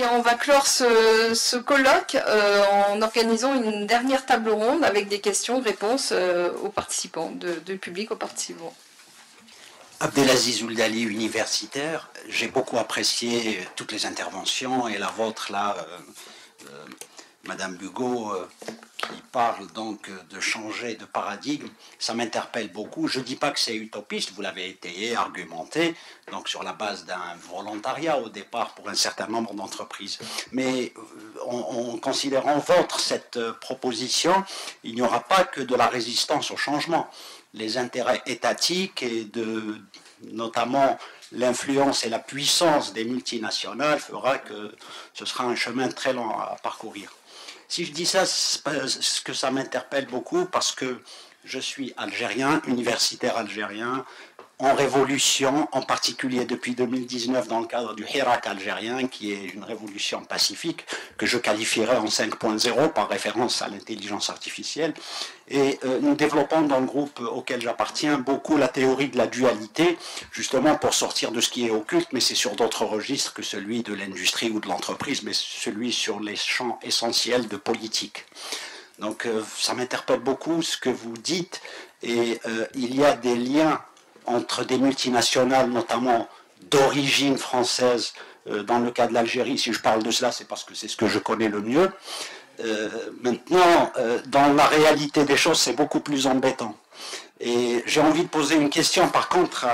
Bien, on va clore ce colloque en organisant une dernière table ronde avec des questions-réponses aux participants, du public aux participants. Abdelaziz Ouldali, universitaire. J'ai beaucoup apprécié toutes les interventions et la vôtre là, Madame Bugeaud, qui parle donc de changer de paradigme. Ça m'interpelle beaucoup. Je ne dis pas que c'est utopiste, vous l'avez été argumenté, donc sur la base d'un volontariat au départ pour un certain nombre d'entreprises. Mais en considérant cette proposition, il n'y aura pas que de la résistance au changement. Les intérêts étatiques et notamment l'influence et la puissance des multinationales fera que ce sera un chemin très long à parcourir. Si je dis ça, c'est que ça m'interpelle beaucoup parce que je suis algérien, universitaire algérien, en révolution, en particulier depuis 2019 dans le cadre du Hirak algérien, qui est une révolution pacifique, que je qualifierais en 5.0 par référence à l'intelligence artificielle. Et nous développons dans le groupe auquel j'appartiens beaucoup la théorie de la dualité, justement pour sortir de ce qui est occulte, mais c'est sur d'autres registres que celui de l'industrie ou de l'entreprise, mais celui sur les champs essentiels de politique. Donc ça m'interpelle beaucoup ce que vous dites, et il y a des liens entre des multinationales, notamment d'origine française, dans le cas de l'Algérie. Si je parle de cela, c'est parce que c'est ce que je connais le mieux. Maintenant, dans la réalité des choses, c'est beaucoup plus embêtant. Et j'ai envie de poser une question, par contre,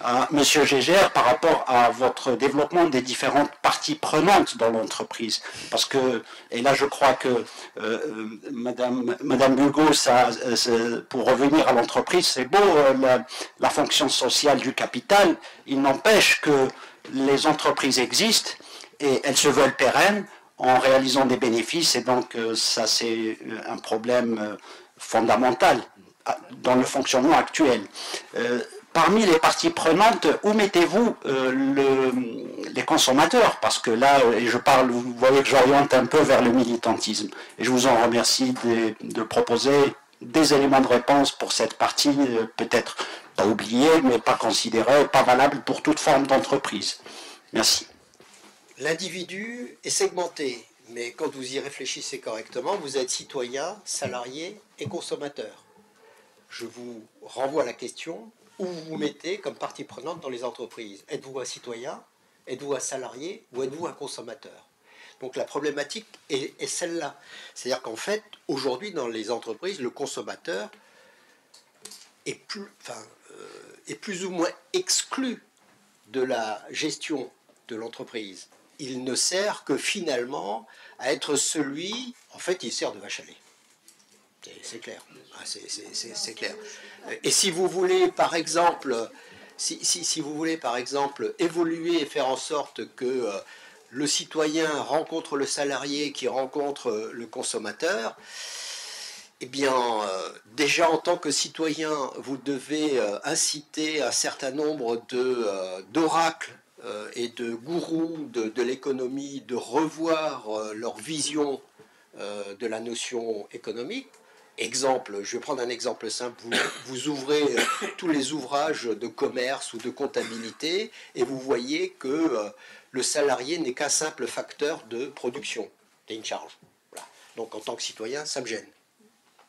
à M. Gégère par rapport à votre développement des différentes parties prenantes dans l'entreprise. Parce que, et là je crois que Madame Bugeaud, pour revenir à l'entreprise, c'est beau, la fonction sociale du capital, il n'empêche que les entreprises existent et elles se veulent pérennes en réalisant des bénéfices, et donc ça c'est un problème fondamental dans le fonctionnement actuel. Parmi les parties prenantes, où mettez-vous les consommateurs? Parce que là, et je parle, vous voyez que j'oriente un peu vers le militantisme. Et je vous en remercie de proposer des éléments de réponse pour cette partie, peut-être pas oubliée, mais pas considérée, pas valable pour toute forme d'entreprise. Merci. L'individu est segmenté, mais quand vous y réfléchissez correctement, vous êtes citoyen, salarié et consommateur. Je vous renvoie à la question, où vous vous mettez comme partie prenante dans les entreprises? Êtes-vous un citoyen? Êtes-vous un salarié? Ou êtes-vous un consommateur? Donc la problématique est celle-là. C'est-à-dire qu'en fait, aujourd'hui, dans les entreprises, le consommateur est plus ou moins exclu de la gestion de l'entreprise. Il ne sert que finalement à être celui... En fait, il sert de vache à lait. C'est clair. C'est clair. Et si vous voulez, par exemple, si vous voulez, par exemple, évoluer et faire en sorte que le citoyen rencontre le salarié qui rencontre le consommateur, eh bien, déjà en tant que citoyen, vous devez inciter un certain nombre d'oracles et de gourous de l'économie de revoir leur vision de la notion économique. Exemple, je vais prendre un exemple simple, vous ouvrez tous les ouvrages de commerce ou de comptabilité et vous voyez que le salarié n'est qu'un simple facteur de production, c'est une charge. Voilà. Donc en tant que citoyen, ça me gêne.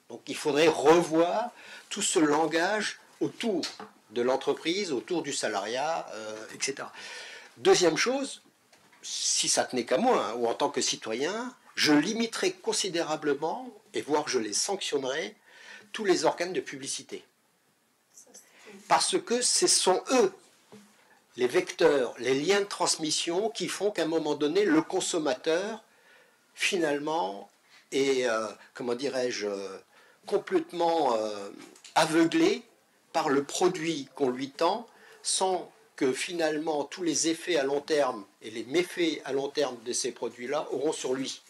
Donc il faudrait revoir tout ce langage autour de l'entreprise, autour du salariat, etc. Deuxième chose, si ça tenait qu'à moi, hein, ou en tant que citoyen, je limiterais considérablement, et voire je les sanctionnerais, tous les organes de publicité. Parce que ce sont eux, les vecteurs, les liens de transmission qui font qu'à un moment donné, le consommateur, finalement, est, comment dirais-je, complètement aveuglé par le produit qu'on lui tend, sans que finalement tous les effets à long terme et les méfaits à long terme de ces produits-là auront sur lui.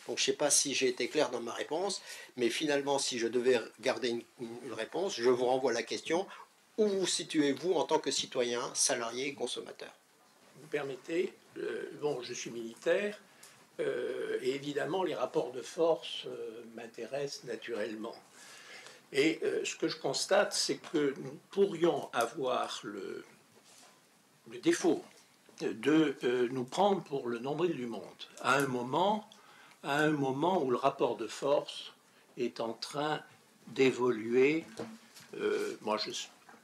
Donc je ne sais pas si j'ai été clair dans ma réponse, mais finalement, si je devais garder une réponse, je vous renvoie à la question, où vous situez-vous en tant que citoyen, salarié et consommateur? Vous permettez, bon, je suis militaire, et évidemment, les rapports de force m'intéressent naturellement. Et ce que je constate, c'est que nous pourrions avoir le défaut de nous prendre pour le nombril du monde, à un moment où le rapport de force est en train d'évoluer. Moi,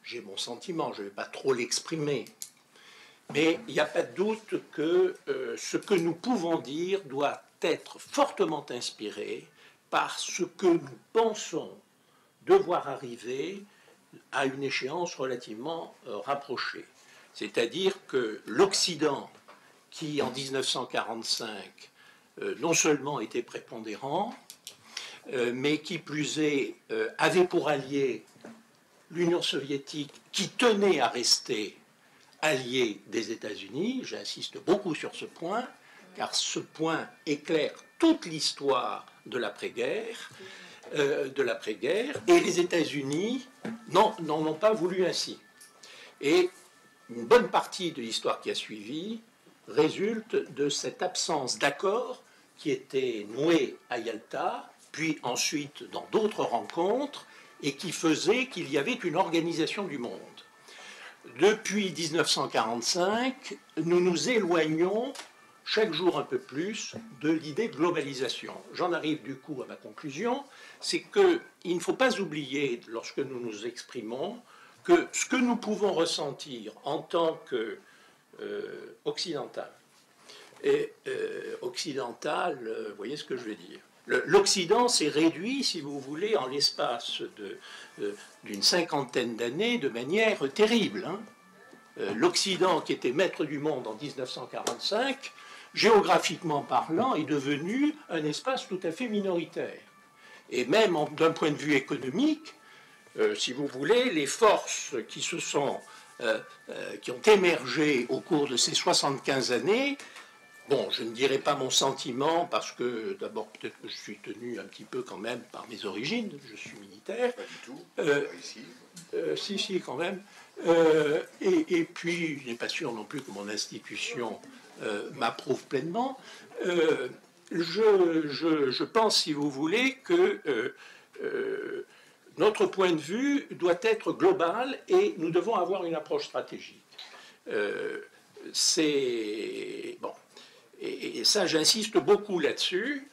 j'ai mon sentiment, je ne vais pas trop l'exprimer, mais il n'y a pas de doute que ce que nous pouvons dire doit être fortement inspiré par ce que nous pensons devoir arriver à une échéance relativement rapprochée. C'est-à-dire que l'Occident, qui en 1945 non seulement était prépondérant, mais qui plus est avait pour allié l'Union soviétique, qui tenait à rester allié des États-Unis. J'insiste beaucoup sur ce point, car ce point éclaire toute l'histoire de l'après-guerre, et les États-Unis n'en ont pas voulu ainsi. Et une bonne partie de l'histoire qui a suivi résulte de cette absence d'accord qui était nouée à Yalta, puis ensuite dans d'autres rencontres, et qui faisait qu'il y avait une organisation du monde. Depuis 1945, nous nous éloignons chaque jour un peu plus de l'idée de globalisation. J'en arrive du coup à ma conclusion, c'est qu'il ne faut pas oublier, lorsque nous nous exprimons, que ce que nous pouvons ressentir en tant qu'occidental, vous voyez ce que je veux dire. L'Occident s'est réduit, si vous voulez, en l'espace d'une cinquantaine d'années de manière terrible. L'Occident, qui était maître du monde en 1945, géographiquement parlant, est devenu un espace tout à fait minoritaire. Et même d'un point de vue économique, si vous voulez, les forces qui ont émergé au cours de ces 75 années, bon, je ne dirais pas mon sentiment, parce que d'abord, peut-être que je suis tenu un petit peu quand même par mes origines, je suis militaire. Pas du tout, ici. Si, quand même. Et puis, je n'ai pas sûr non plus que mon institution m'approuve pleinement. Je pense, si vous voulez, que notre point de vue doit être global et nous devons avoir une approche stratégique. C'est... Bon. Et ça, j'insiste beaucoup là-dessus.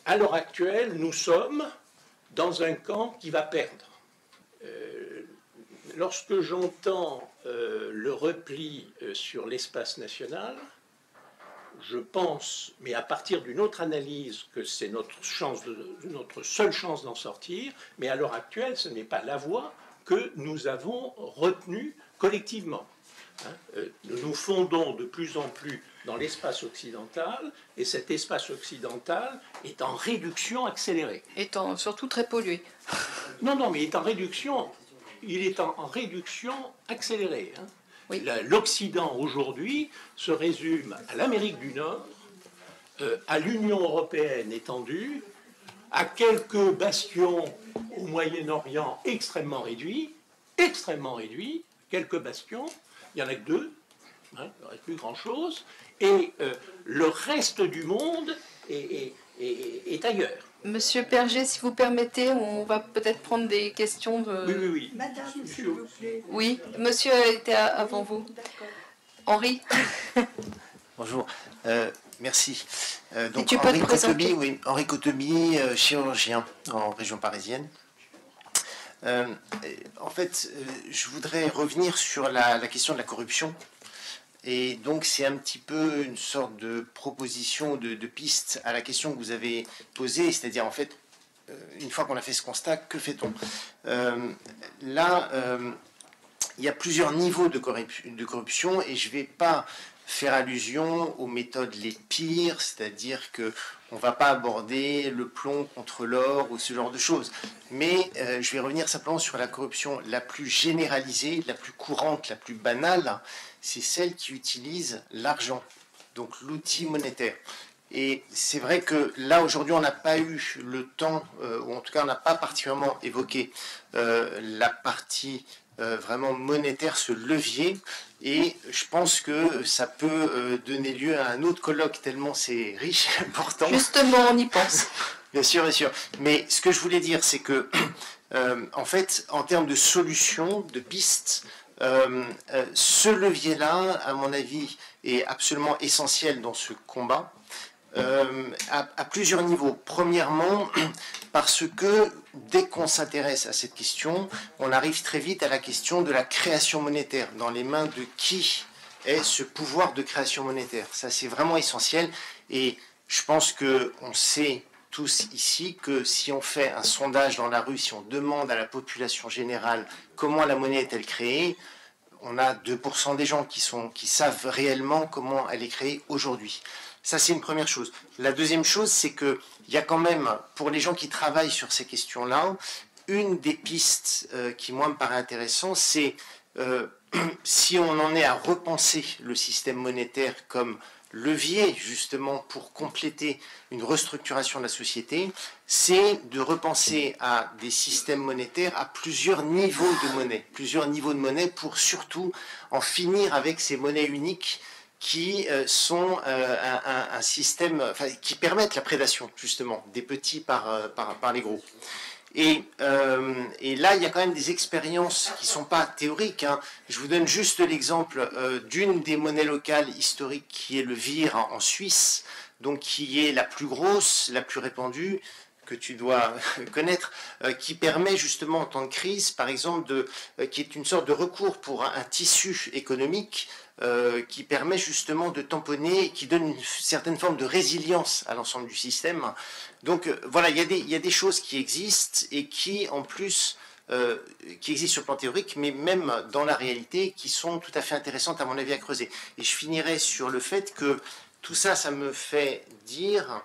À l'heure actuelle, nous sommes dans un camp qui va perdre. Lorsque j'entends le repli sur l'espace national, je pense, mais à partir d'une autre analyse, que c'est notre seule chance d'en sortir, mais à l'heure actuelle, ce n'est pas la voie que nous avons retenue collectivement. Nous nous fondons de plus en plus dans l'espace occidental, et cet espace occidental est en réduction accélérée. Étant surtout très pollué. Non, mais il est en réduction accélérée. Oui. L'Occident aujourd'hui se résume à l'Amérique du Nord, à l'Union européenne étendue, à quelques bastions au Moyen-Orient extrêmement réduits, quelques bastions, il n'y en a que deux, il ne reste plus grand-chose, et le reste du monde est ailleurs. Monsieur Perger, si vous permettez, on va peut-être prendre des questions. Oui. Madame, s'il vous plaît. Oui, monsieur était avant vous. D'accord. Henri. Bonjour, merci. Donc tu peux te présenter. Henri Cotobi, chirurgien en région parisienne. En fait, je voudrais revenir sur la question de la corruption. Et donc, c'est un petit peu une sorte de proposition, de piste à la question que vous avez posée, c'est-à-dire, en fait, une fois qu'on a fait ce constat, que fait-on ? Il y a plusieurs niveaux de corruption, et je ne vais pas faire allusion aux méthodes les pires, c'est-à-dire qu'on ne va pas aborder le plomb contre l'or ou ce genre de choses. Mais je vais revenir simplement sur la corruption la plus généralisée, la plus courante, la plus banale, c'est celle qui utilise l'argent, donc l'outil monétaire. Et c'est vrai que là, aujourd'hui, on n'a pas eu le temps, ou en tout cas, on n'a pas particulièrement évoqué la partie vraiment monétaire, ce levier, et je pense que ça peut donner lieu à un autre colloque, tellement c'est riche et important. Justement, on y pense. Bien sûr, bien sûr. Mais ce que je voulais dire, c'est que, en fait, en termes de solutions, de pistes, ce levier-là, à mon avis, est absolument essentielle dans ce combat, à plusieurs niveaux. Premièrement, parce que dès qu'on s'intéresse à cette question, on arrive très vite à la question de la création monétaire. Dans les mains de qui est ce pouvoir de création monétaire? Ça, c'est vraiment essentiel. Et je pense qu'on sait tous ici que si on fait un sondage dans la rue, si on demande à la population générale comment la monnaie est-elle créée, on a 2% des gens qui savent réellement comment elle est créée aujourd'hui. Ça, c'est une première chose. La deuxième chose, c'est qu'il y a quand même, pour les gens qui travaillent sur ces questions-là, une des pistes qui, moi, me paraît intéressante, c'est si on en est à repenser le système monétaire comme levier, justement, pour compléter une restructuration de la société, c'est de repenser à des systèmes monétaires à plusieurs niveaux de monnaie pour surtout en finir avec ces monnaies uniques qui sont un système, enfin, qui permettent la prédation, justement, des petits par les gros. Et là, il y a quand même des expériences qui ne sont pas théoriques, hein. Je vous donne juste l'exemple d'une des monnaies locales historiques qui est le vire en Suisse, donc qui est la plus grosse, la plus répandue, que tu dois connaître, qui permet justement en temps de crise, par exemple, qui est une sorte de recours pour un tissu économique qui permet justement de tamponner et qui donne une certaine forme de résilience à l'ensemble du système. Donc voilà, il y a des choses qui existent et qui en plus qui existent sur le plan théorique, mais même dans la réalité, qui sont tout à fait intéressantes à mon avis à creuser. Et je finirai sur le fait que tout ça, ça me fait dire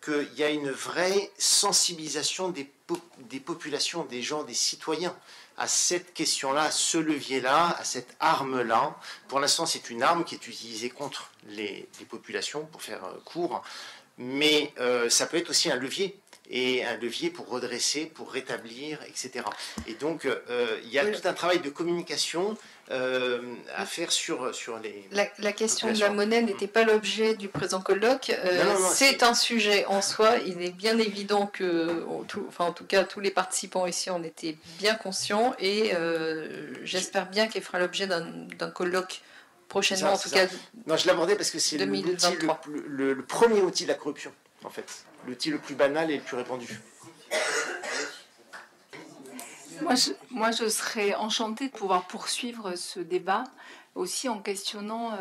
qu'il y a une vraie sensibilisation des populations, des gens, des citoyens à cette question-là, à ce levier-là, à cette arme-là. Pour l'instant, c'est une arme qui est utilisée contre les populations, pour faire court, mais ça peut être aussi un levier, et un levier pour redresser, pour rétablir, etc. Et donc, il y a tout un travail de communication à faire sur les... La question de la monnaie n'était pas l'objet du présent colloque. C'est un sujet en soi. Il est bien évident que, en tout cas, tous les participants ici en étaient bien conscients, et j'espère bien qu'il fera l'objet d'un colloque prochainement, en tout cas. Non, je l'abordais parce que c'est le premier outil de la corruption, en fait. L'outil le plus banal et le plus répandu. Moi, je serais enchantée de pouvoir poursuivre ce débat, aussi en questionnant,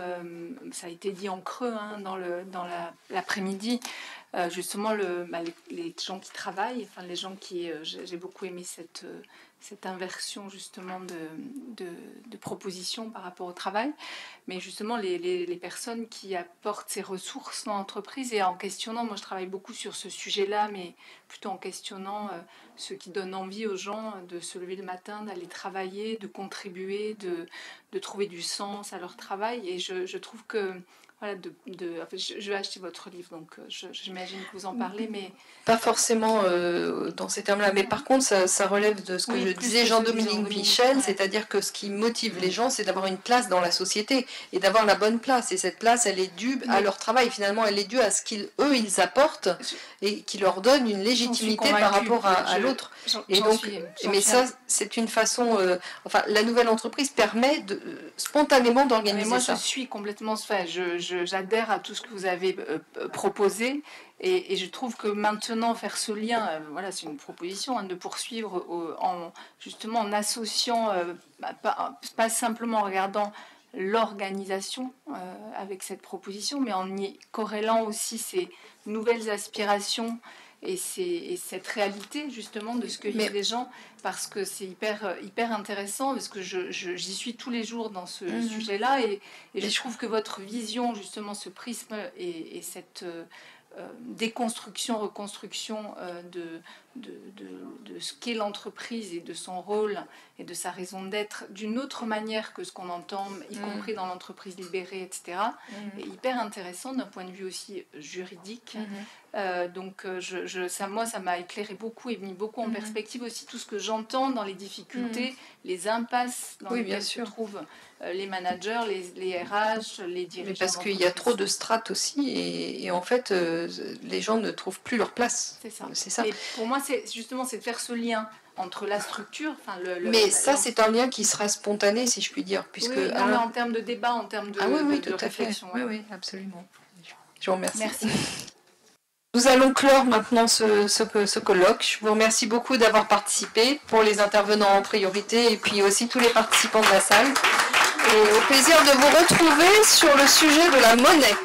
ça a été dit en creux dans l'après-midi, justement les gens qui travaillent, enfin les gens qui... j'ai beaucoup aimé cette inversion justement de propositions par rapport au travail, mais justement les personnes qui apportent ces ressources dans l'entreprise, et en questionnant, moi je travaille beaucoup sur ce sujet-là, mais plutôt en questionnant ce qui donne envie aux gens de se lever le matin, d'aller travailler, de contribuer, de trouver du sens à leur travail. Et je trouve que voilà, je vais acheter votre livre, donc j'imagine que vous en parlez, mais... Pas forcément dans ces termes-là, mais par contre, ça relève de ce que je disais Jean-Dominique Michel, c'est-à-dire que ce qui motive les gens, c'est d'avoir une place dans la société, et d'avoir la bonne place, et cette place, elle est due à leur travail, finalement, elle est due à ce qu'eux, ils apportent, et qui leur donne une légitimité par rapport à l'autre. Et donc, mais ça, c'est une façon... enfin, la nouvelle entreprise permet spontanément d'organiser ça. Moi, je suis complètement... j'adhère à tout ce que vous avez proposé, et je trouve que maintenant faire ce lien, voilà, c'est une proposition de poursuivre justement en associant, pas simplement en regardant l'organisation avec cette proposition, mais en y corrélant aussi ces nouvelles aspirations et cette réalité justement de ce que vivent les gens, parce que c'est hyper intéressant, parce que j'y suis tous les jours dans ce sujet-là, et je trouve que votre vision, justement, ce prisme et cette déconstruction, reconstruction de ce qu'est l'entreprise et de son rôle et de sa raison d'être d'une autre manière que ce qu'on entend, y compris dans l'entreprise libérée, etc., est hyper intéressant d'un point de vue aussi juridique. Donc ça m'a éclairé beaucoup et mis beaucoup en perspective aussi tout ce que j'entends dans les difficultés, les impasses dans lesquelles se trouvent les managers, les RH, les dirigeants. Mais parce qu'il y a trop de strates aussi, et en fait les gens ne trouvent plus leur place. C'est ça. C'est ça. Et pour moi, c'est justement c'est de faire ce lien entre la structure, enfin mais ça c'est un lien qui sera spontané, si je puis dire, puisque oui, non, mais en termes de débat, en termes de, oui, de réflexion. Oui, oui, absolument. Je vous remercie. Merci. Nous allons clore maintenant ce colloque. Je vous remercie beaucoup d'avoir participé, pour les intervenants en priorité, et puis aussi tous les participants de la salle. Et au plaisir de vous retrouver sur le sujet de la monnaie.